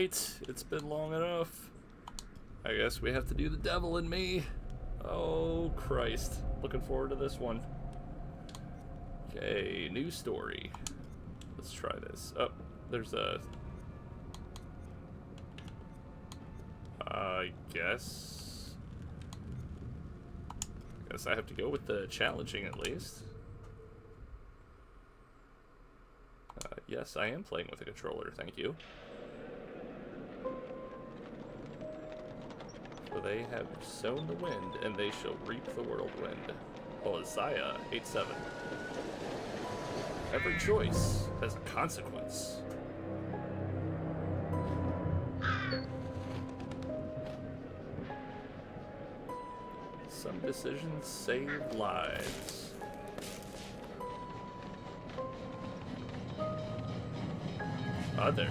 Alright, it's been long enough. I guess we have to do the devil in me. Oh, Christ. Looking forward to this one. Okay, new story. Let's try this. Oh, there's a... I guess I have to go with the challenging at least. Yes, I am playing with a controller, thank you. For they have sown the wind, and they shall reap the whirlwind. Isaiah 8:7. Every choice has a consequence. Some decisions save lives. Others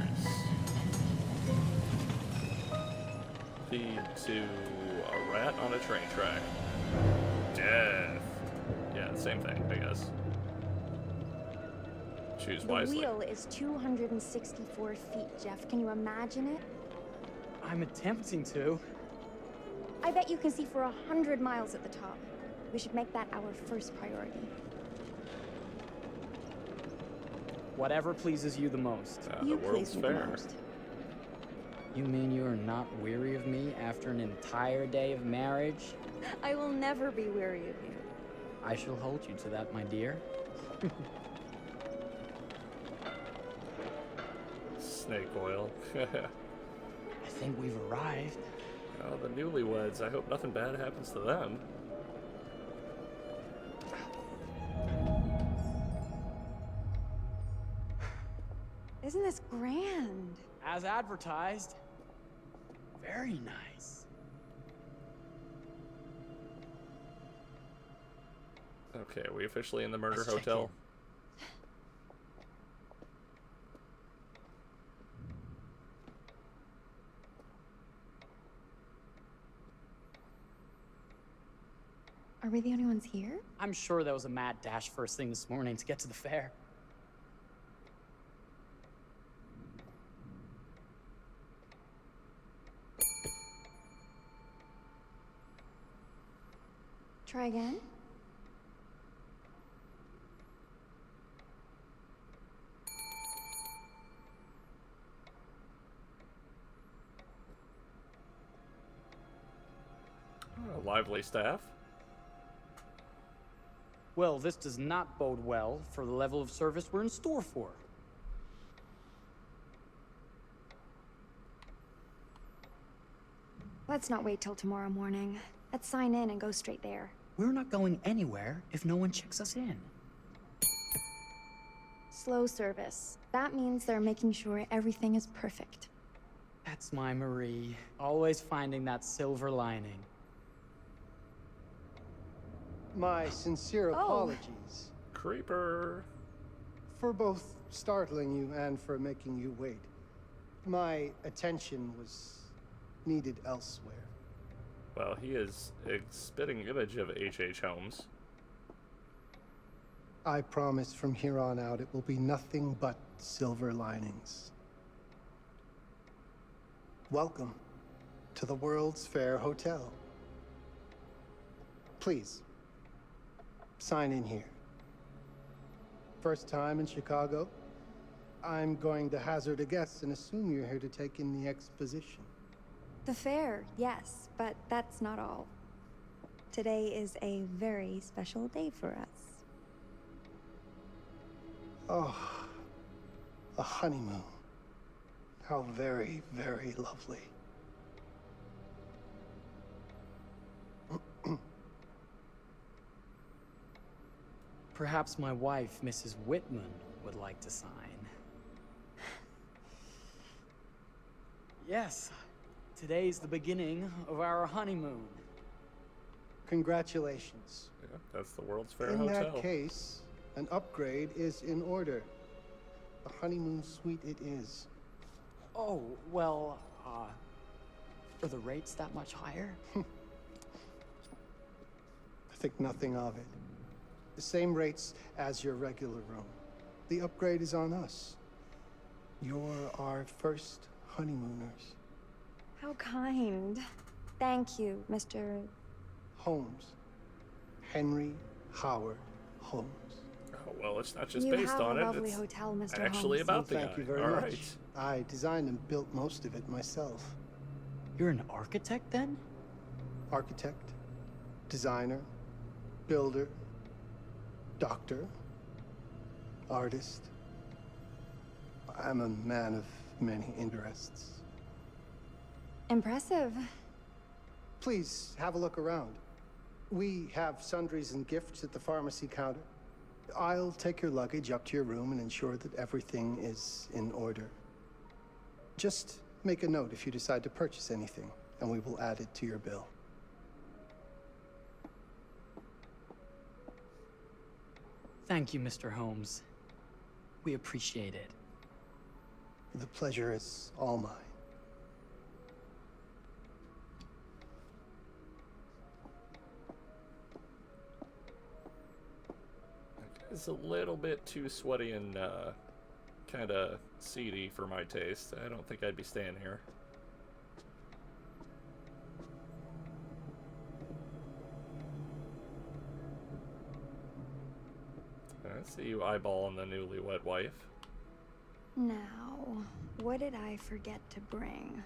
lead to a rat on a train track. Death. Yeah, same thing, I guess. Choose wisely. The wheel is 264 feet, Jeff. Can you imagine it? I'm attempting to. I bet you can see for 100 miles at the top. We should make that our first priority. Whatever pleases you the most. You the world's please me the fair. most. You mean you are not weary of me after an entire day of marriage? I will never be weary of you. I shall hold you to that, my dear. Snake oil. I think we've arrived. Oh, the newlyweds. I hope nothing bad happens to them. Isn't this grand? As advertised. Very nice. Okay, are we officially in the murder Let's check hotel? Are we the only ones here? I'm sure there was a mad dash first thing this morning to get to the fair. Try again? Oh, lively staff. Well, this does not bode well for the level of service we're in store for. Let's not wait till tomorrow morning. Let's sign in and go straight there. We're not going anywhere if no one checks us in. Slow service. That means they're making sure everything is perfect. That's my Marie. Always finding that silver lining. My sincere Oh. apologies Creeper. for both startling you and for making you wait. My attention was needed elsewhere. Well, he is a spitting image of H.H. Holmes. I promise from here on out it will be nothing but silver linings. Welcome to the World's Fair Hotel. Please, sign in here. First time in Chicago? I'm going to hazard a guess and assume you're here to take in the exposition. The fair, yes, but that's not all. Today is a very special day for us. Oh, a honeymoon. How very, very lovely. Perhaps my wife, Mrs. Whitman, would like to sign. Yes, today's the beginning of our honeymoon. Congratulations. Yeah, that's the World's Fair In Hotel. that case, an upgrade is in order. A honeymoon suite it is. Oh, well, are the rates that much higher? I think nothing of it. The same rates as your regular room. The upgrade is on us. You're our first honeymooners. How kind. Thank you, Mr. Holmes. Henry Howard Holmes. Oh, well, it's not just You based have on a it. lovely It's hotel, Mr. actually Holmes. about the Thank guy. you very All much. right. I designed and built most of it myself. You're an architect then? Architect, designer, builder, doctor, artist. I'm a man of many interests. Impressive. Please have a look around. We have sundries and gifts at the pharmacy counter. I'll take your luggage up to your room and ensure that everything is in order. Just make a note if you decide to purchase anything, and we will add it to your bill. Thank you, Mr. Holmes. We appreciate it. The pleasure is all mine. It's a little bit too sweaty and kind of seedy for my taste. I don't think I'd be staying here. I see you eyeballing the newlywed wife. Now, what did I forget to bring?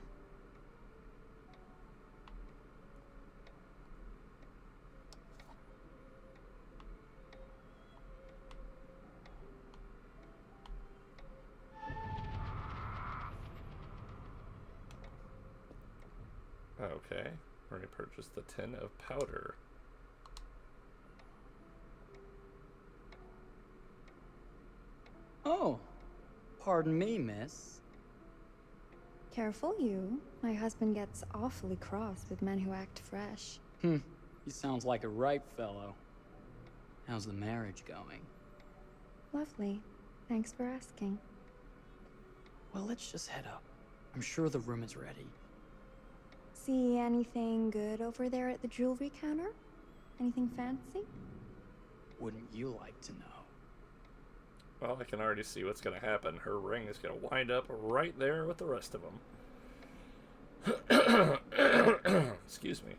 Okay, already purchased the tin of powder. Oh, pardon me, miss. Careful you. My husband gets awfully cross with men who act fresh. He sounds like a ripe fellow. How's the marriage going? Lovely. Thanks for asking. Well, let's just head up. I'm sure the room is ready. See anything good over there at the jewelry counter? Anything fancy? Wouldn't you like to know? Well, I can already see what's going to happen. Her ring is going to wind up right there with the rest of them. Excuse me.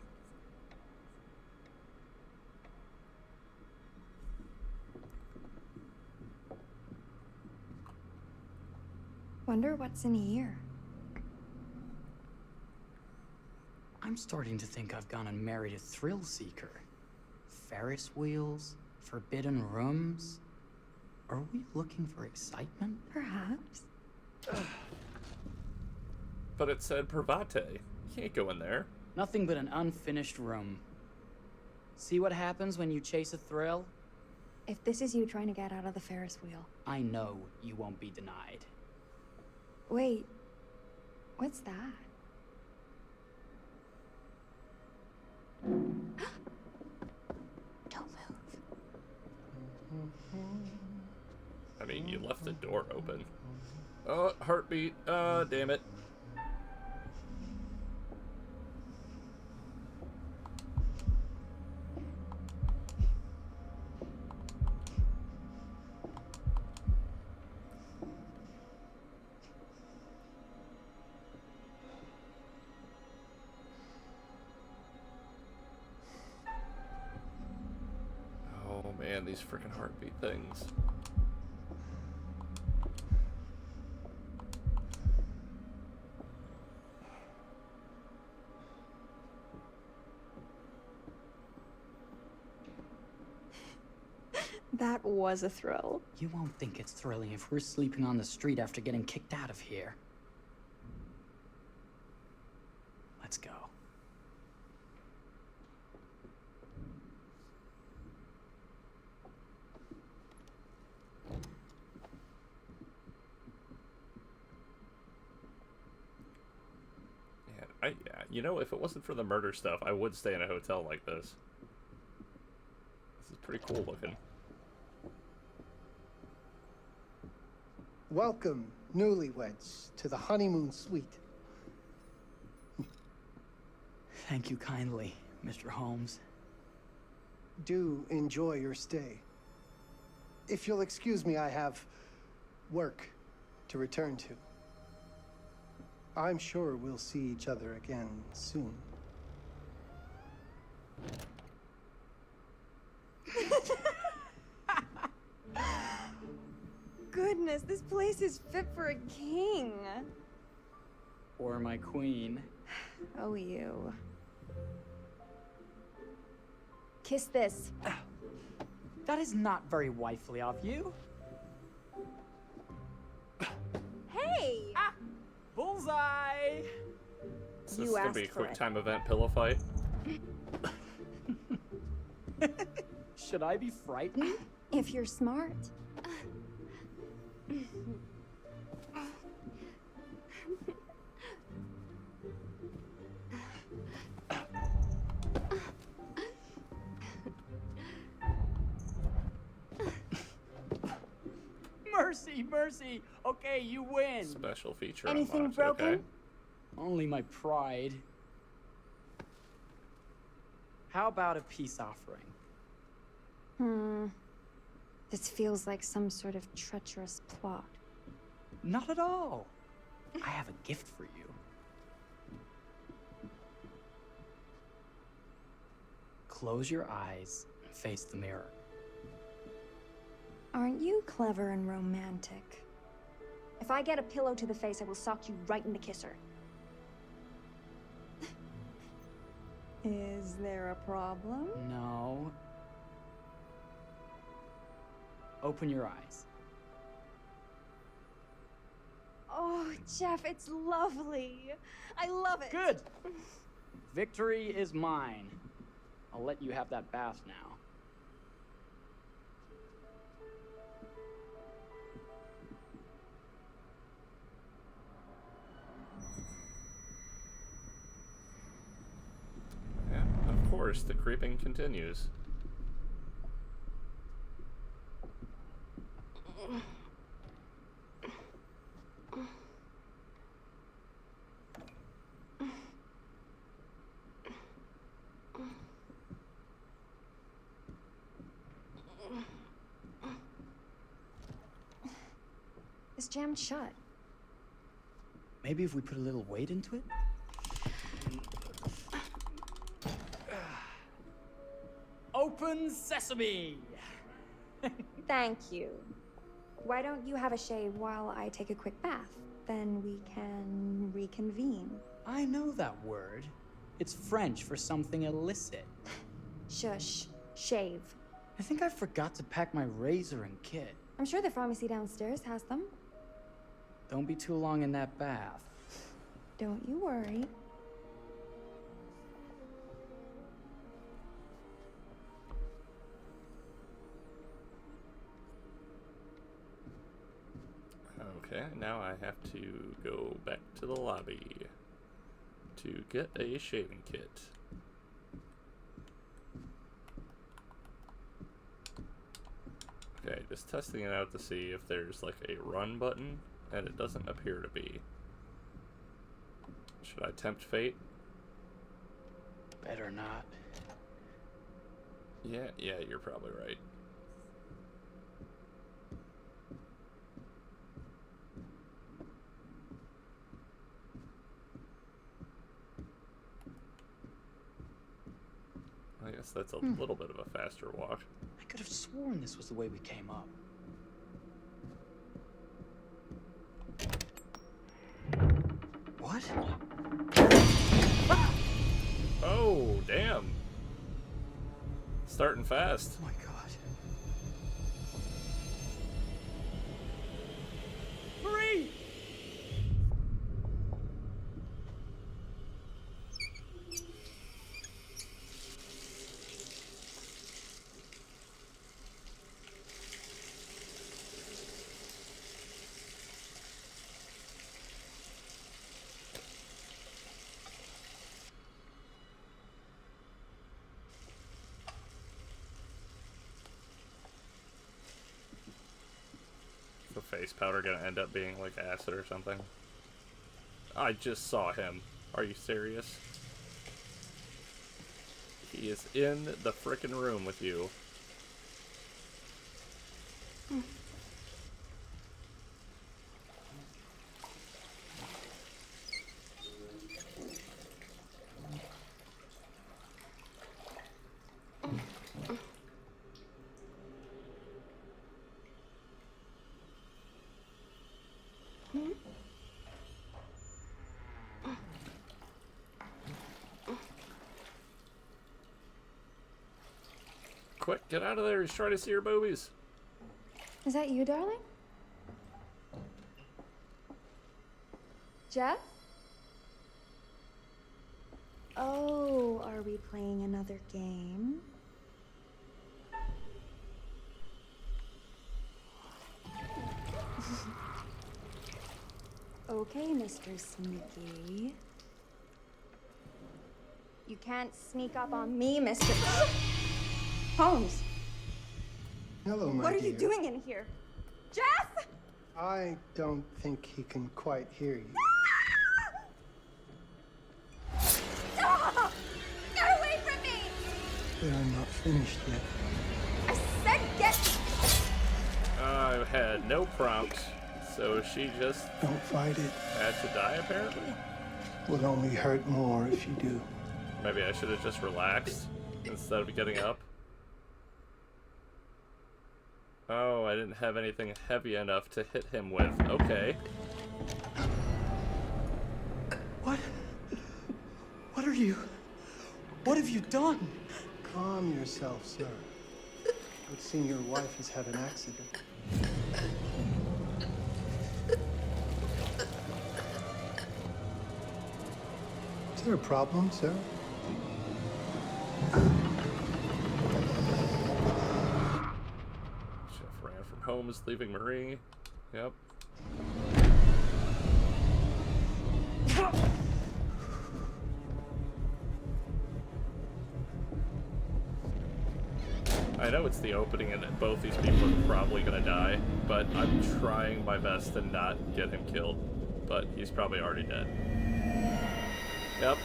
Wonder what's in here. I'm starting to think I've gone and married a thrill seeker. Ferris wheels, forbidden rooms. Are we looking for excitement? Perhaps. But it said Pravate. You can't go in there. Nothing but an unfinished room. See what happens when you chase a thrill? If this is you trying to get out of the Ferris wheel. I know you won't be denied. Wait. What's that? Don't move. I mean, you left the door open. Oh, heartbeat. Damn it. Oh man, these freaking heartbeat things. That was a thrill. You won't think it's thrilling if we're sleeping on the street after getting kicked out of here. Let's go. Yeah, you know, if it wasn't for the murder stuff, I would stay in a hotel like this. This is pretty cool looking. Welcome, newlyweds, to the honeymoon suite. Thank you kindly, Mr. Holmes. Do enjoy your stay. If you'll excuse me, I have work to return to. I'm sure we'll see each other again soon. Goodness, this place is fit for a king. Or my queen. Oh, you. Kiss this. That is not very wifely of you. Hey! Bullseye! Is You this gonna be a asked for quick it. time event pillow fight? Should I be frightened? If you're smart. Mercy, mercy! Okay, you win! Special feature Anything unlocked, broken? okay. Only my pride. How about a peace offering? This feels like some sort of treacherous plot. Not at all. I have a gift for you. Close your eyes and face the mirror. Aren't you clever and romantic? If I get a pillow to the face, I will sock you right in the kisser. Is there a problem? No. Open your eyes. Oh, Jeff, it's lovely. I love it. Good! Victory is mine. I'll let you have that bath now. Yeah, of course, the creeping continues. It's jammed shut. Maybe if we put a little weight into it? Open sesame! Thank you. Why don't you have a shave while I take a quick bath? Then we can reconvene. I know that word. It's French for something illicit. Shush. Shave. I think I forgot to pack my razor and kit. I'm sure the pharmacy downstairs has them. Don't be too long in that bath. Don't you worry. Okay, now I have to go back to the lobby to get a shaving kit. Okay, just testing it out to see if there's like a run button, and it doesn't appear to be. Should I tempt fate? Better not. Yeah, you're probably right. I guess that's a little bit of a faster walk. I could have sworn this was the way we came up. What? Oh, damn. Starting fast. Oh my god. Hurry! The face powder gonna end up being like acid or something? I just saw him. Are you serious? He is in the frickin' room with you. quick, get out of there. He's trying to see your boobies. Is that you, darling? Jeff? Oh, are we playing another game? Okay, Mr. Sneaky. You can't sneak up on me, Mr. Holmes. Hello, my What are dear. you doing in here? Jeff! I don't think he can quite hear you. Stop! Get away from me! They're not finished yet. I said get... I had no prompt, so she just Don't fight it. had to die, apparently? Will only hurt more if you do. Maybe I should have just relaxed instead of getting up. Oh, I didn't have anything heavy enough to hit him with. Okay. What? What are you? What have you done? Calm yourself, sir. It would seem your wife has had an accident. Is there a problem, sir? Jeff ran from Holmes, leaving Marie. Yep. I know it's the opening and that both these people are probably gonna die, but I'm trying my best to not get him killed. But he's probably already dead. Yep.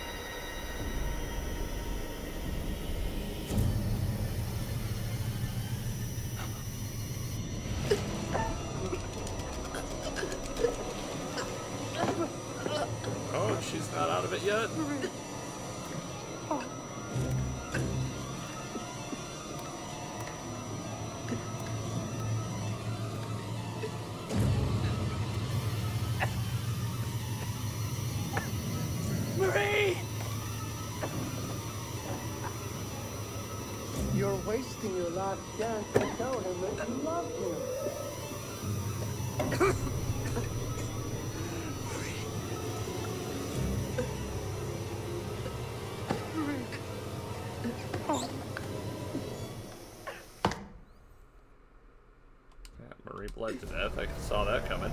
Oh, she's not out of it yet. Marie! You're wasting your last chance to tell him that you love him. Yeah, Marie bled to death. I saw that coming.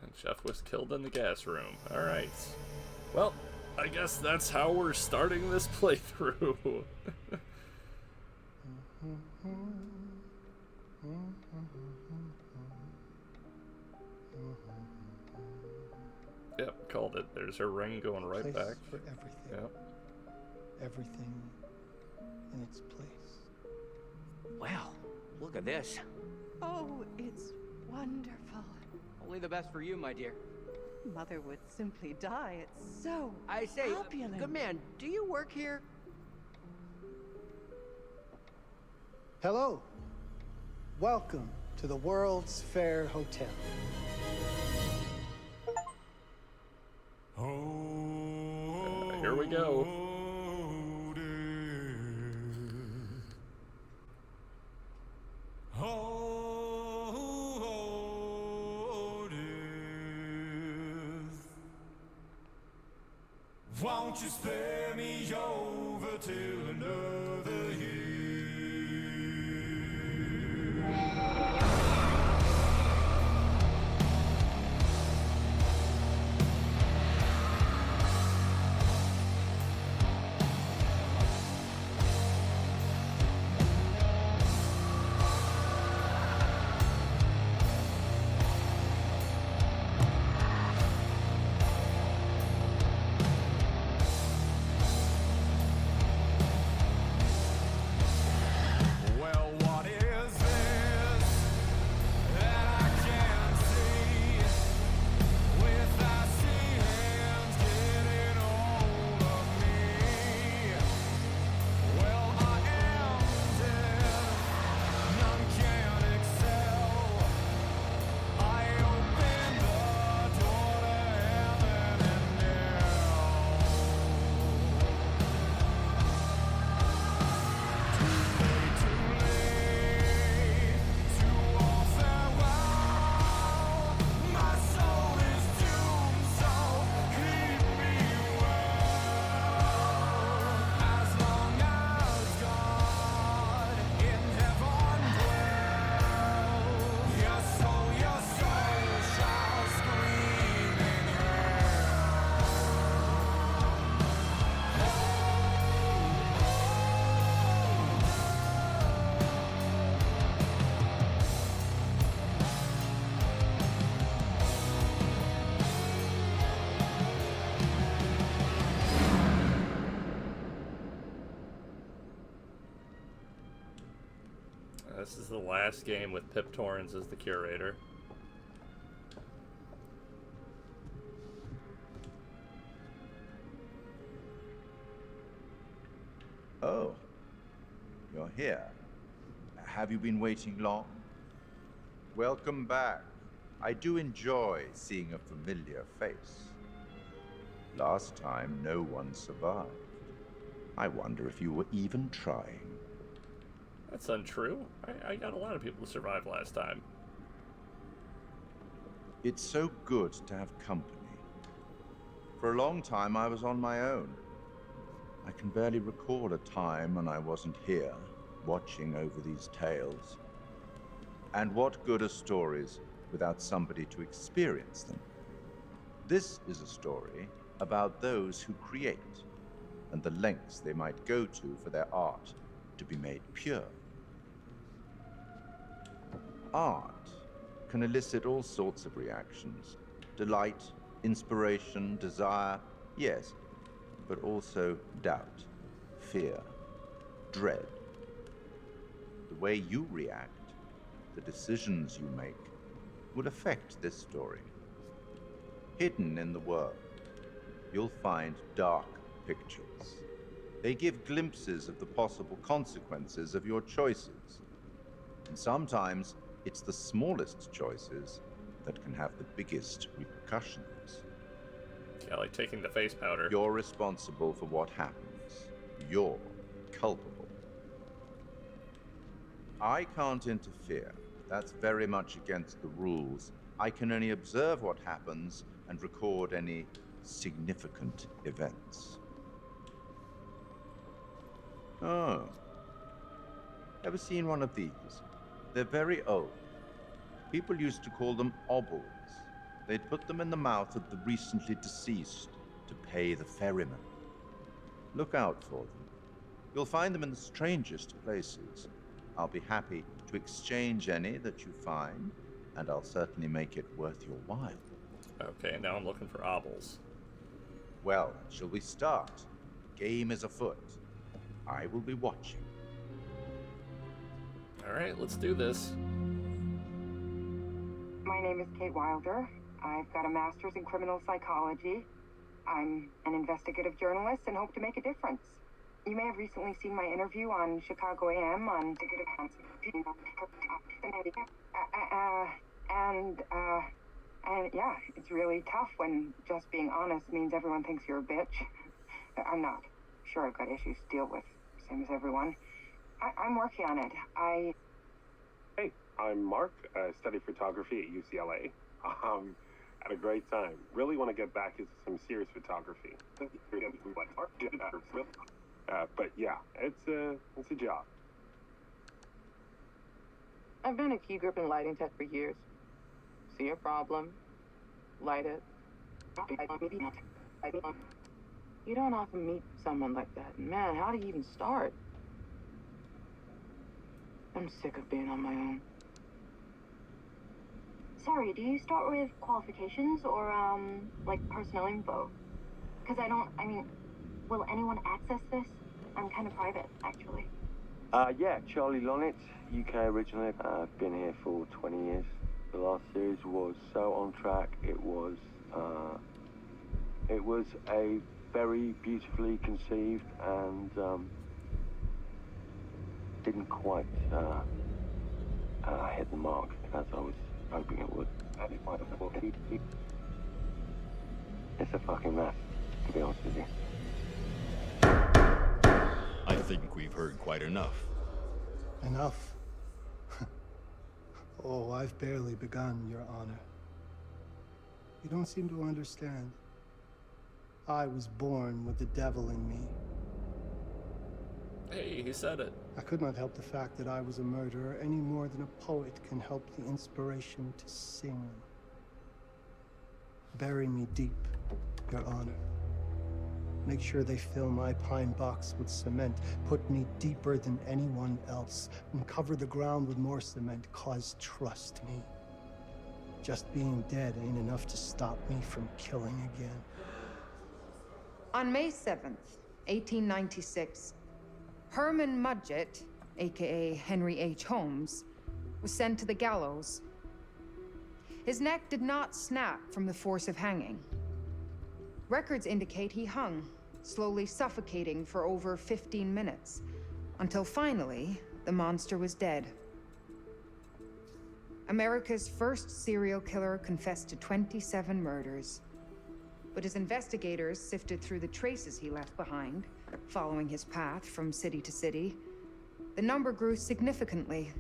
And Jeff was killed in the gas room. Alright. Well, I guess that's how we're starting this playthrough. Yep, called it. There's her ring going right Place back. for everything. Yep. Everything in its place. Wow, look at this. Oh, it's wonderful. Only the best for you, my dear. Mother would simply die. It's so I say, opulent. good man, do you work here? Hello. Welcome to the World's Fair Hotel. Here we go. Won't you spare me over till another year? is the last game with Pip Torrens as the curator. Oh, you're here. Have you been waiting long? Welcome back. I do enjoy seeing a familiar face. Last time, no one survived. I wonder if you were even trying. That's untrue. I got a lot of people to survive last time. It's so good to have company. For a long time, I was on my own. I can barely recall a time when I wasn't here, watching over these tales. And what good are stories without somebody to experience them? This is a story about those who create, and the lengths they might go to for their art to be made pure. Art can elicit all sorts of reactions. Delight, inspiration, desire, yes, but also doubt, fear, dread. The way you react, the decisions you make, will affect this story. Hidden in the world, you'll find dark pictures. They give glimpses of the possible consequences of your choices. And sometimes it's the smallest choices that can have the biggest repercussions. Yeah, like taking the face powder. You're responsible for what happens. You're culpable. I can't interfere. That's very much against the rules. I can only observe what happens and record any significant events. Oh. Ever seen one of these? They're very old. People used to call them obels. They'd put them in the mouth of the recently deceased to pay the ferryman. Look out for them. You'll find them in the strangest places. I'll be happy to exchange any that you find, and I'll certainly make it worth your while. Okay, now I'm looking for obels. Well, shall we start? Game is afoot. I will be watching. Alright, let's do this. My name is Kate Wilder. I've got a master's in criminal psychology. I'm an investigative journalist and hope to make a difference. You may have recently seen my interview on Chicago AM on and yeah, it's really tough when just being honest means everyone thinks you're a bitch. I'm not. Sure, I've got issues to deal with, same as everyone. I'm working on it. Hey, I'm Mark. I study photography at UCLA. Had a great time. Really want to get back into some serious photography. But yeah, it's a job. I've been a key grip in lighting tech for years. See a problem, light it. You don't often meet someone like that. Man, how do you even start? I'm sick of being on my own. Sorry, do you start with qualifications or, like personnel info? Because will anyone access this? I'm kind of private, actually. Yeah, Charlie Lonnet, UK originally. I've been here for 20 years. The last series was so on track. It was a very beautifully conceived and didn't quite hit the mark as I was hoping it would. It's a fucking mess, to be honest with you. I think we've heard quite enough. Enough? Oh, I've barely begun, Your Honor. You don't seem to understand. I was born with the devil in me. Hey, he said it. I could not help the fact that I was a murderer any more than a poet can help the inspiration to sing. Bury me deep, Your Honor. Make sure they fill my pine box with cement. Put me deeper than anyone else. And cover the ground with more cement, 'cause trust me, just being dead ain't enough to stop me from killing again. On May 7th, 1896, Herman Mudgett, aka Henry H. Holmes, was sent to the gallows. His neck did not snap from the force of hanging. Records indicate he hung, slowly suffocating for over 15 minutes, until finally, the monster was dead. America's first serial killer confessed to 27 murders. But as investigators sifted through the traces he left behind, following his path from city to city, the number grew significantly.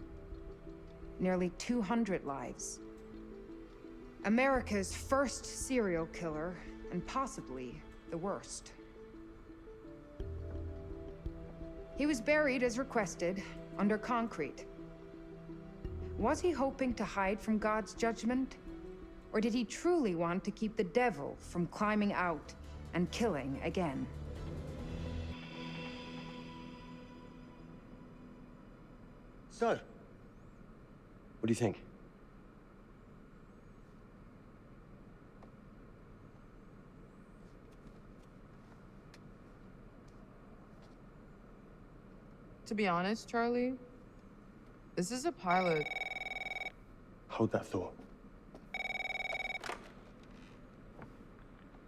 Nearly 200 lives. America's first serial killer, and possibly the worst. He was buried as requested, under concrete. Was he hoping to hide from God's judgment? Or did he truly want to keep the devil from climbing out and killing again? So, what do you think? To be honest, Charlie, this is a pilot. Hold that thought.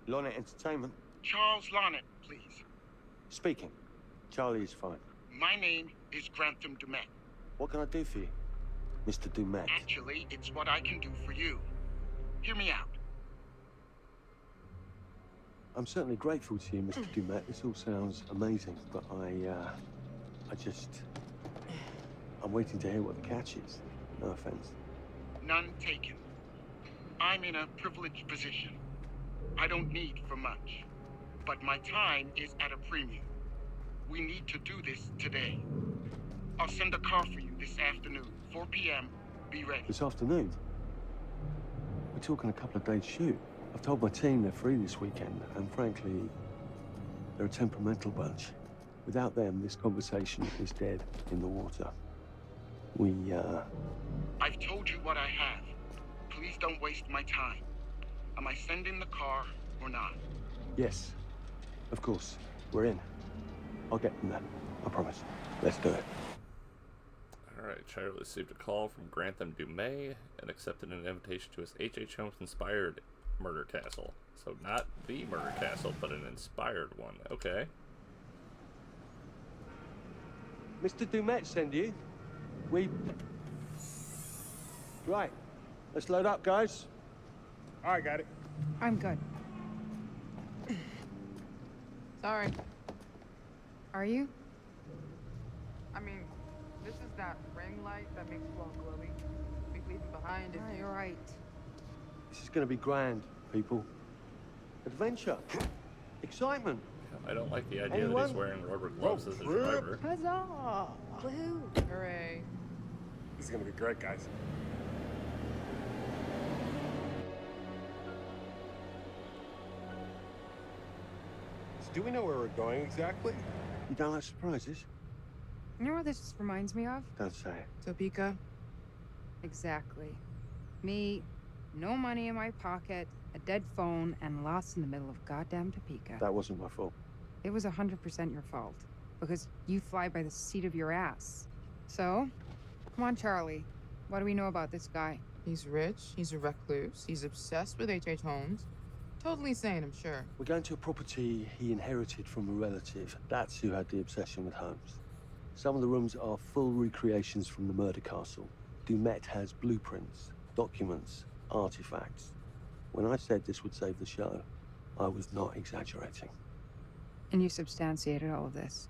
Lonnet Entertainment. Charles Lonnet, please. Speaking. Charlie is fine. My name is Grantham Dumet. What can I do for you, Mr. Dumet? Actually, it's what I can do for you. Hear me out. I'm certainly grateful to you, Mr. Dumet. This all sounds amazing, but I'm waiting to hear what the catch is. No offense. None taken. I'm in a privileged position. I don't need for much, but my time is at a premium. We need to do this today. I'll send a car for you this afternoon, 4 p.m. Be ready. This afternoon? We're talking a couple of days shoot. I've told my team they're free this weekend, and frankly, they're a temperamental bunch. Without them, this conversation is dead in the water. I've told you what I have. Please don't waste my time. Am I sending the car or not? Yes, of course. We're in. I'll get them there. I promise. Let's do it. Alright, Charlie received a call from Grantham Dumet and accepted an invitation to his H.H. Holmes-inspired murder castle. So not the murder castle, but an inspired one. Okay. Mr. Dumet send you? Right. Let's load up, guys. All right, got it. I'm good. Sorry. Are you? I mean, this is that ring light that makes you all glowy. We leave it behind if You're right. This is gonna be grand, people. Adventure. Excitement. I don't like the idea that he's wearing rubber gloves as a driver. Huzzah! Woohoo! Hooray. This is gonna be great, guys. So do we know where we're going exactly? You don't like surprises? You know what this reminds me of? Don't say it. Topeka? Exactly. Me, no money in my pocket, a dead phone, and lost in the middle of goddamn Topeka. That wasn't my fault. It was 100% your fault. Because you fly by the seat of your ass. So, come on, Charlie. What do we know about this guy? He's rich, he's a recluse, he's obsessed with H.H. Holmes. Totally sane, I'm sure. We're going to a property he inherited from a relative. That's who had the obsession with Holmes. Some of the rooms are full recreations from the murder castle. Dumet has blueprints, documents, artifacts. When I said this would save the show, I was not exaggerating. And you substantiated all of this?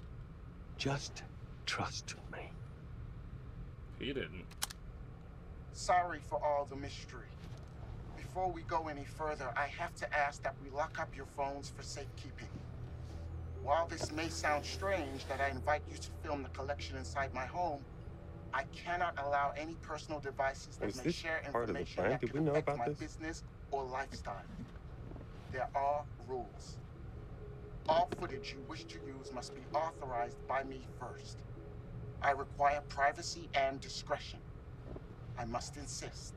Just trust me. He didn't. Sorry for all the mystery. Before we go any further, I have to ask that we lock up your phones for safekeeping. While this may sound strange that I invite you to film the collection inside my home, I cannot allow any personal devices that Is may this share part of the information plan? that Did could we know affect about my this? business or lifestyle. There are rules. All footage you wish to use must be authorized by me first. I require privacy and discretion. I must insist.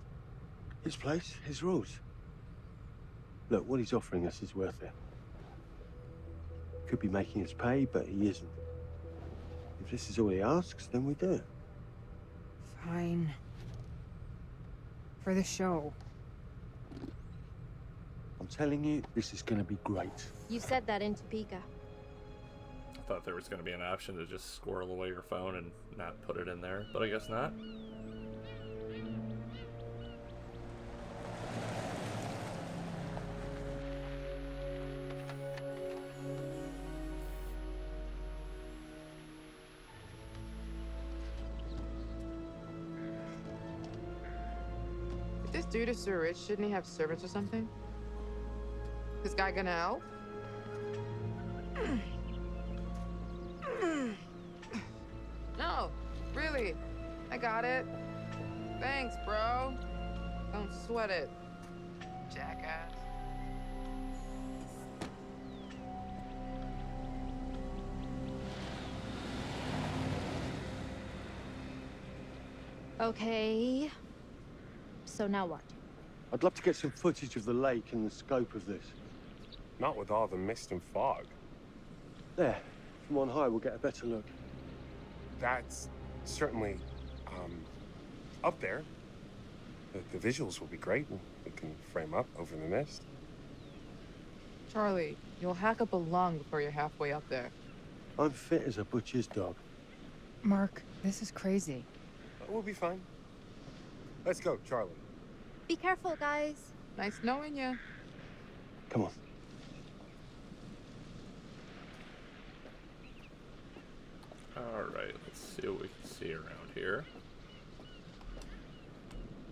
His place, his rules. Look, what he's offering us is worth it. Could be making us pay, but he isn't. If this is all he asks, then we do it. Fine. for the show. I'm telling you, this is gonna be great. You said that in Topeka. I thought there was going to be an option to just squirrel away your phone and not put it in there, but I guess not. If this dude is so rich, shouldn't he have servants or something? This guy gonna help? No, really. I got it. Thanks, bro. Don't sweat it, jackass. Okay. So now what? I'd love to get some footage of the lake and the scope of this. Not with all the mist and fog. There, from on high, we'll get a better look. That's certainly, up there. The visuals will be great. We can frame up over the mist. Charlie, you'll hack up a lung before you're halfway up there. I'm fit as a butcher's dog. Mark, this is crazy. We'll be fine. Let's go, Charlie. Be careful, guys. Nice knowing you. Come on. Alright, let's see what we can see around here.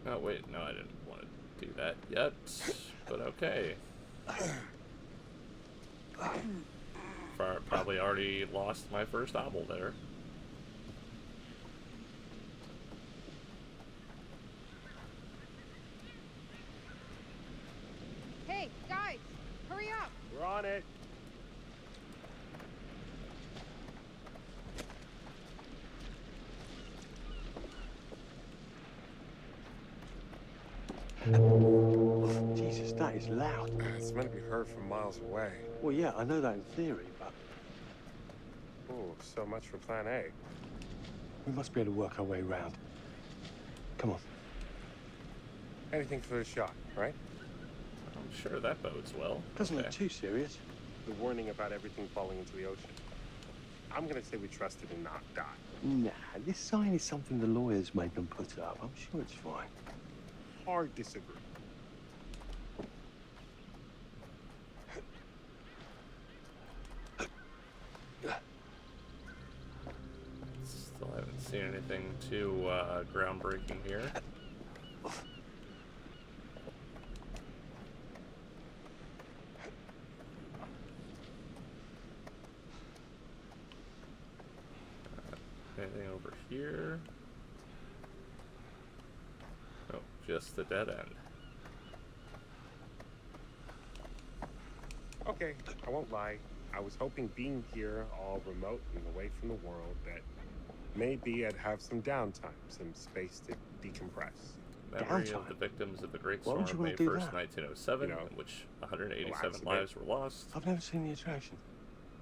Oh, wait, no, I didn't want to do that yet, but okay. Probably already lost my first obel there. Hey, guys, hurry up! We're on it. Jesus, that is loud. It's meant to be heard from miles away. Well, yeah, I know that in theory, but Oh, so much for plan A. we must be able to work our way around. Come on. Anything for the shot, right? I'm sure that bodes well. Doesn't look too serious. The warning about everything falling into the ocean. I'm gonna say we trust it and not die. Nah, this sign is something the lawyers make them put up. I'm sure it's fine. Hard disagree. Still haven't seen anything too groundbreaking here. Anything over here? Oh, just the dead end. Okay, I won't lie. I was hoping being here, all remote and away from the world, that maybe I'd have some downtime, some space to decompress. Memory of the victims of the Great Why Storm would you of May wanna do 1st, that? 1907, You know, in which 187 relax a lives bit. were lost. I've never seen the attraction.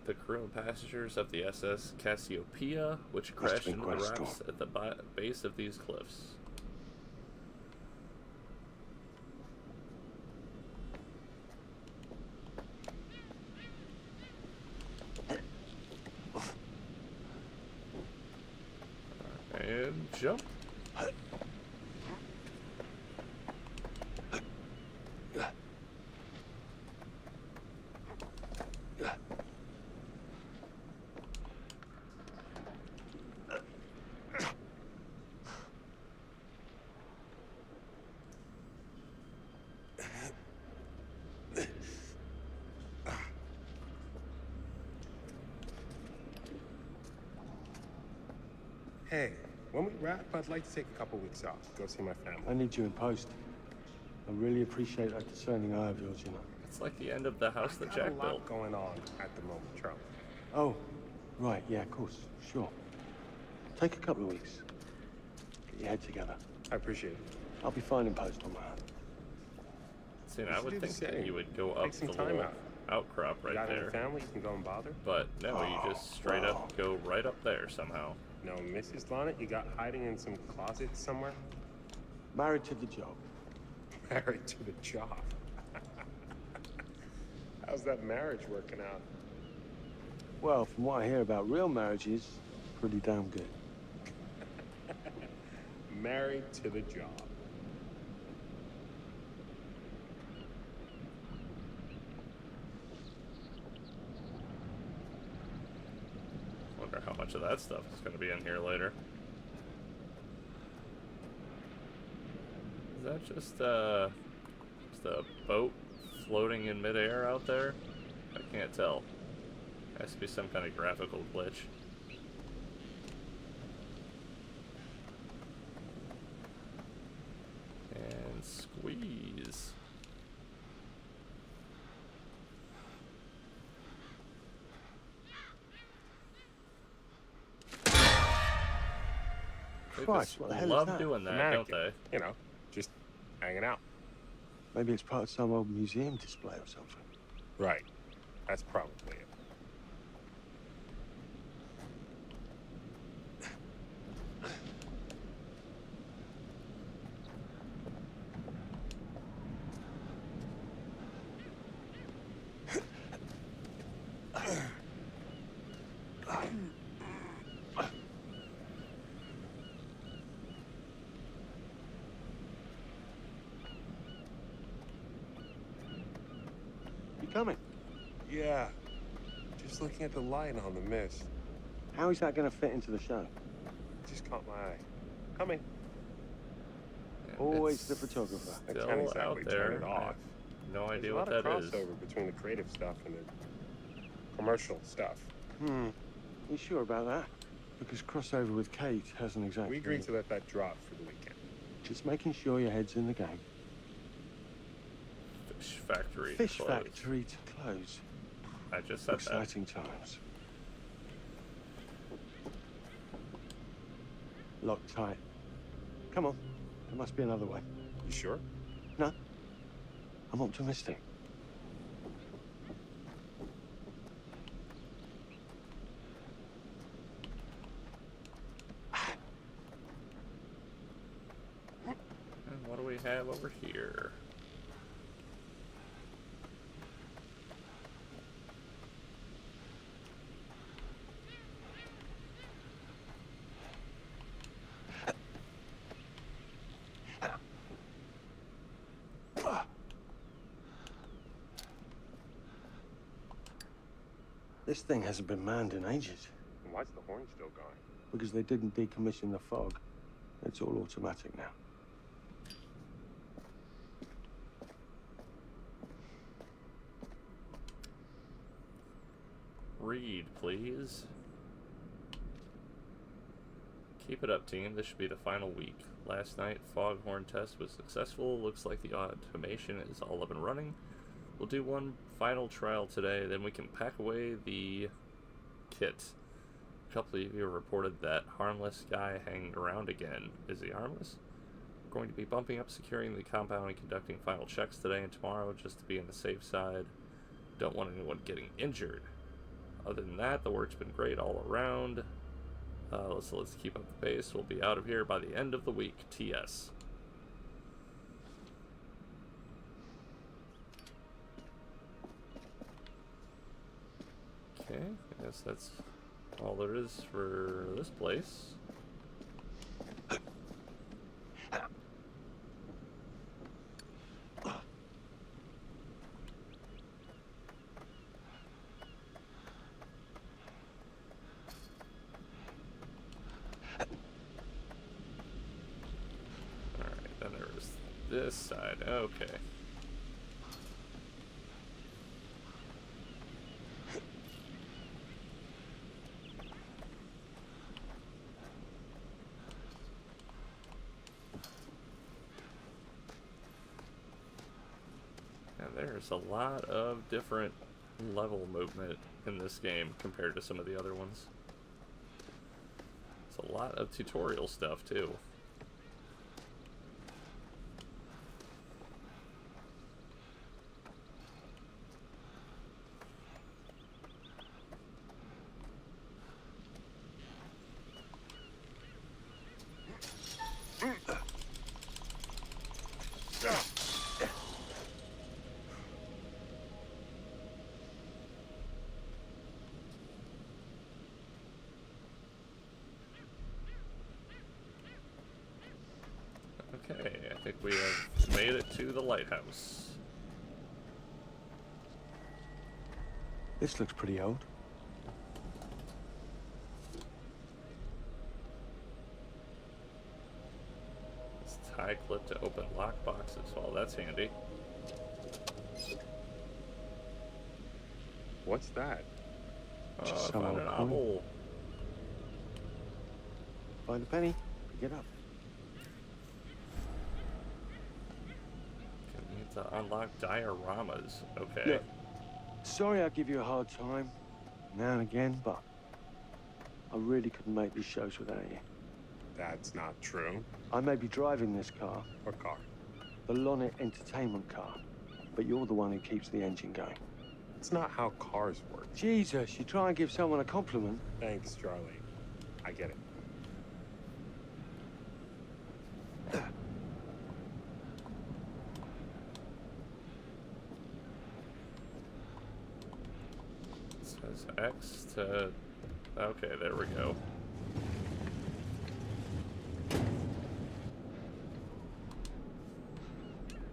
The crew and passengers of the SS Cassiopeia, which Must have crashed been into the quite a rocks storm. at the base of these cliffs. And jump. Hey, when we wrap, I'd like to take a couple weeks off, go see my family. I need you in post. I really appreciate that discerning eye of yours, you know. It's like the end of the house that Got a Jack lot built. going on at the moment, Charlie. Oh, right, yeah, of course, sure. Take a couple of weeks. Get your head together. I appreciate it. I'll be fine in post on my own. See, You I should would do the think that same. you would go up Take some the time little out. outcrop You right got any there. family you can go and bother? But no, you just straight up go right up there somehow. No, Mrs. Lonnet, you got hiding in some closet somewhere? Married to the job. Married to the job. How's that marriage working out? Well, from what I hear about real marriages, pretty damn good. Married to the job. Wonder how much of that stuff is going to be in here later. Is that just a boat floating in midair out there? I can't tell. Has to be some kind of graphical glitch. And squeeze. They Christ, just what the hell is love that? doing that, don't Mannequin. they? You know, just hanging out. Maybe it's part of some old museum display or something. Right. That's probably it. You coming? Yeah. Just looking at the light on the mist. How is that going to fit into the show? Just caught my eye. Coming. Always the photographer. I Still can't exactly out turn there. it I off. have no idea There's a what lot that of is. crossover between the creative stuff and the commercial stuff. You sure about that? Because crossover with Kate hasn't exactly... We agreed to let that drop for the weekend. Just making sure your head's in the game. Fish factory. Fish closed. factory to close. I just said Exciting times. Locked tight. Come on. There must be another way. You sure? No. I'm optimistic. And what do we have over here? This thing hasn't been manned in ages. And why's the horn still going? Because they didn't decommission the fog. It's all automatic now. Read, please. Keep it up, team. This should be the final week. Last night, foghorn test was successful. Looks like the automation is all up and running. We'll do one final trial today, then we can pack away the kit. A couple of you reported that harmless guy hanging around again. Is he harmless? We're going to be bumping up securing the compound and conducting final checks today and tomorrow just to be on the safe side. Don't want anyone getting injured. Other than that, the work's been great all around. So let's keep up the pace. We'll be out of here by the end of the week. TS. Okay, I guess that's all there is for this place. Alright, then there was this side. Okay. And there's a lot of different level movement in this game compared to some of the other ones. It's a lot of tutorial stuff too. think we have made it to the lighthouse. This looks pretty old. This tie clip to open lock boxes. Well, that's handy. What's that? Oh, I found an apple. Find a penny, pick it up. We need to unlock dioramas. Okay. Look, sorry I give you a hard time now and again, but I really couldn't make these shows without you. That's not true. I may be driving this car. What car? The Lonnet Entertainment car. But you're the one who keeps the engine going. It's not how cars work. Jesus, you try and give someone a compliment. Thanks, Charlie. I get it. It says X to... Okay, there we go.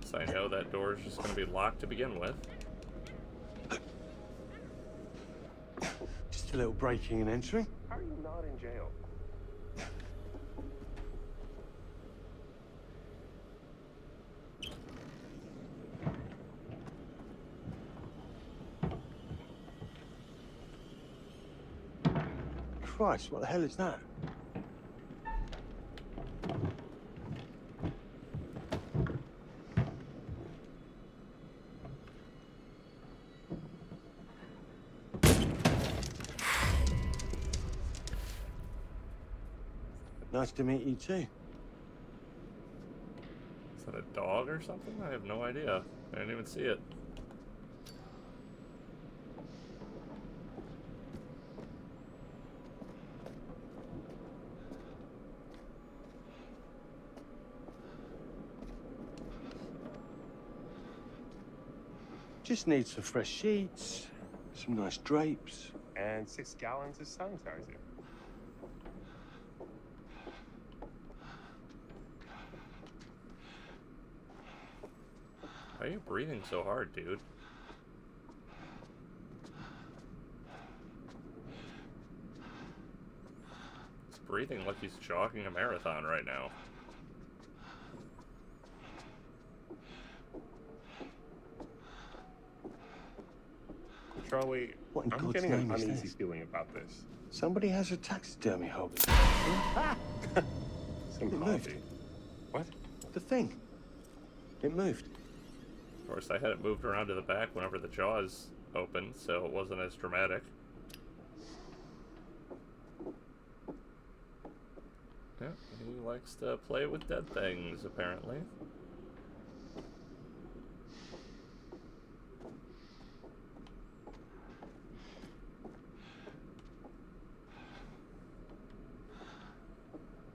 So I know that door is just going to be locked to begin with. Just a little breaking and entering. How are you not in jail? Christ, what the hell is that? Nice to meet you too. Is that a dog or something? I have no idea. I didn't even see it. Just need some fresh sheets, some nice drapes. And 6 gallons of sanitizer. Why are you breathing so hard, dude? He's breathing like he's jogging a marathon right now. Charlie, What in I'm God's getting an name is uneasy this? feeling about this. Somebody has a taxidermy hobby. Some It hobby. moved. What? The thing. It moved. Of course, I had it moved around to the back whenever the jaws opened, so it wasn't as dramatic. Yeah, he likes to play with dead things, apparently.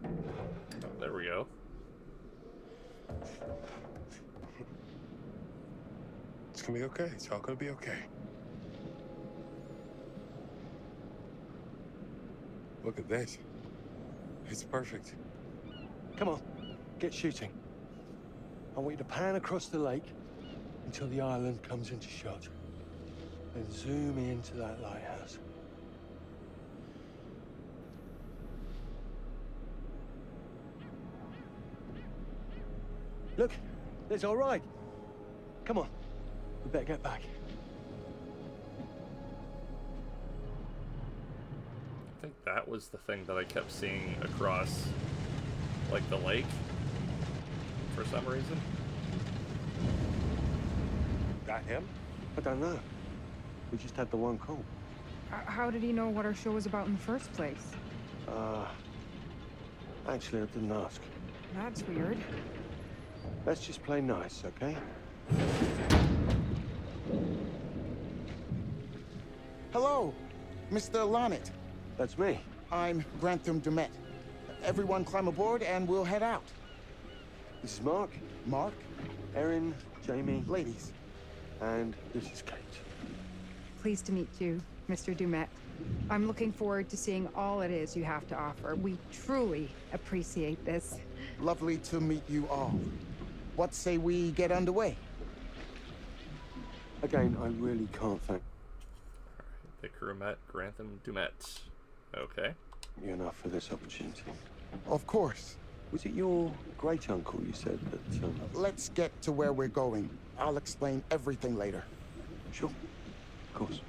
Oh, there we go. It's gonna be okay. It's all gonna be okay. Look at this. It's perfect. Come on, get shooting. I want you to pan across the lake until the island comes into shot. Then zoom into that lighthouse. Look, it's all right. Come on, we better get back. I think that was the thing that I kept seeing across, like, the lake, for some reason. That him? I don't know. We just had the one call. How did he know what our show was about in the first place? Actually, I didn't ask. That's weird. Let's just play nice, okay? Hello, Mr. Lonnet. That's me. I'm Grantham Dumet. Everyone climb aboard and we'll head out. This is Mark. Mark? Erin, Jamie. Ladies. And this is Kate. Pleased to meet you, Mr. Dumet. I'm looking forward to seeing all it is you have to offer. We truly appreciate this. Lovely to meet you all. what say we get underway? Again, I really can't thank The crew met Grantham Dumet. Okay. you enough for this opportunity. Of course. Was it your great uncle you said that? Let's get to where we're going. I'll explain everything later. Sure. Of course.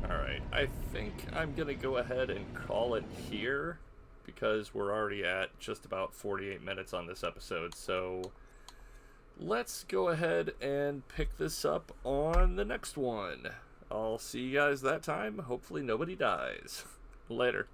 Alright, I think I'm gonna go ahead and call it here because we're already at just about 48 minutes on this episode, so let's go ahead and pick this up on the next one. I'll see you guys that time. Hopefully nobody dies. Later.